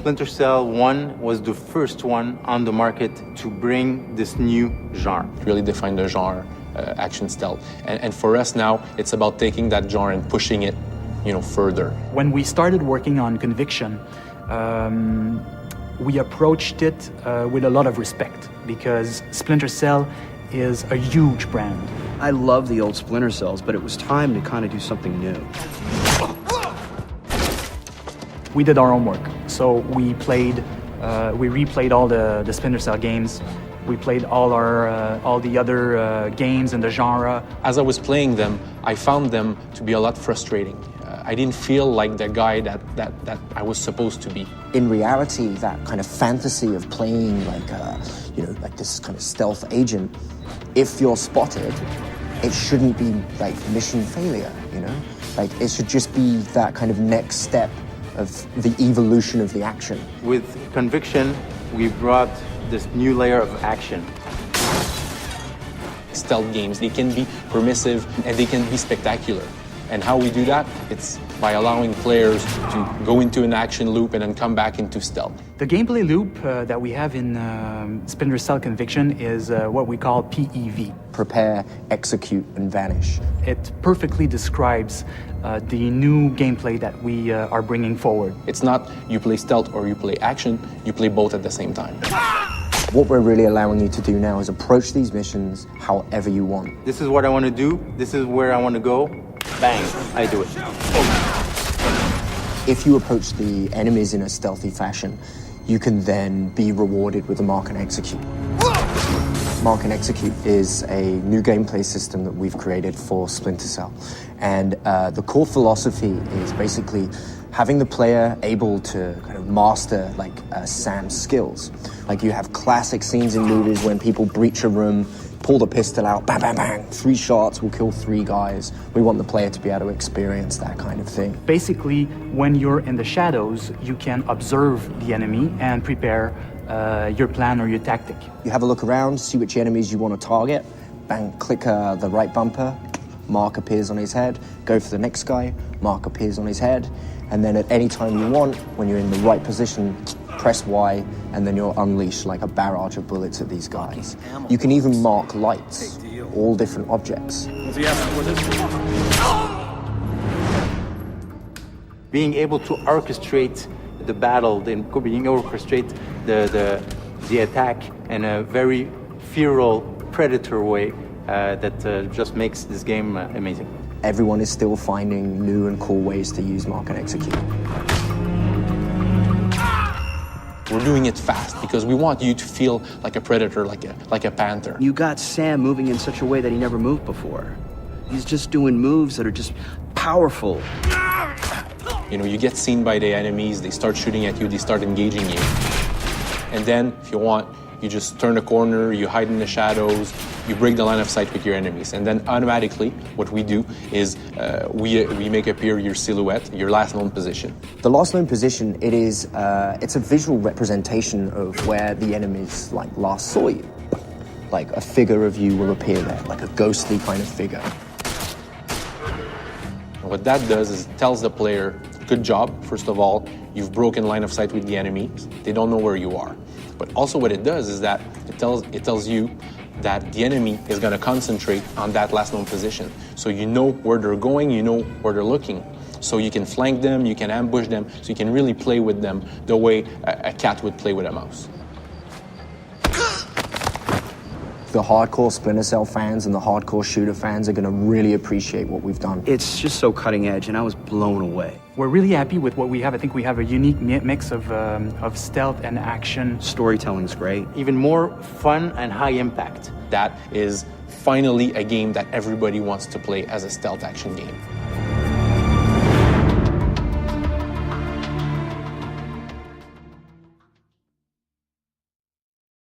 Splinter Cell 1 was the first one on the market to bring this new genre. Really define the genre, action stealth. And for us now, it's about taking that genre and pushing it, further. When we started working on Conviction, we approached it with a lot of respect because Splinter Cell is a huge brand. I love the old Splinter Cells, but it was time to kind of do something new. We did our homework, so we replayed all the Splinter Cell games. We played all the other games in the genre. As I was playing them, I found them to be a lot frustrating. I didn't feel like the guy that I was supposed to be. In reality, that kind of fantasy of playing like this kind of stealth agent, if you're spotted, it shouldn't be like mission failure, Like it should just be that kind of next step of the evolution of the action. With Conviction, we brought this new layer of action. Stealth games, they can be permissive and they can be spectacular. And how we do that? It's by allowing players to go into an action loop and then come back into stealth. The gameplay loop that we have in Splinter Cell Conviction is what we call PEV. Prepare, execute, and vanish. It perfectly describes the new gameplay that we are bringing forward. It's not you play stealth or you play action, you play both at the same time. What we're really allowing you to do now is approach these missions however you want. This is what I want to do. This is where I want to go. Bang, I do it. If you approach the enemies in a stealthy fashion, you can then be rewarded with a Mark and Execute. Mark and Execute is a new gameplay system that we've created for Splinter Cell. And the core philosophy is basically having the player able to kind of master Sam's skills. Like you have classic scenes in movies when people breach a room, pull the pistol out, bang, bang, bang, 3 shots will kill 3 guys. We want the player to be able to experience that kind of thing. Basically, when you're in the shadows, you can observe the enemy and prepare your plan or your tactic. You have a look around, see which enemies you want to target, bang, click the right bumper, Mark appears on his head, go for the next guy, Mark appears on his head, and then at any time you want, when you're in the right position, press Y, and then you'll unleash like a barrage of bullets at these guys. You can even mark lights, all different objects. Being able to orchestrate the battle, being able to orchestrate the attack in a very feral predator way that just makes this game amazing. Everyone is still finding new and cool ways to use Mark and Execute. We're doing it fast because we want you to feel like a predator, like a panther. You got Sam moving in such a way that he never moved before. He's just doing moves that are just powerful. You get seen by the enemies, they start shooting at you, they start engaging you. And then, if you want, you just turn a corner, you hide in the shadows, you break the line of sight with your enemies. And then automatically, what we do is we make appear your silhouette, your last known position. The last known position, it's a visual representation of where the enemies last saw you. Like a figure of you will appear there, like a ghostly kind of figure. And what that does is it tells the player, good job, first of all, you've broken line of sight with the enemy, they don't know where you are. But also what it does is that it tells you that the enemy is going to concentrate on that last known position. So you know where they're going, you know where they're looking. So you can flank them, you can ambush them, so you can really play with them the way a cat would play with a mouse. The hardcore Splinter Cell fans and the hardcore shooter fans are going to really appreciate what we've done. It's just so cutting edge, and I was blown away. We're really happy with what we have. I think we have a unique mix of stealth and action. Storytelling's great. Even more fun and high impact. That is finally a game that everybody wants to play as a stealth action game.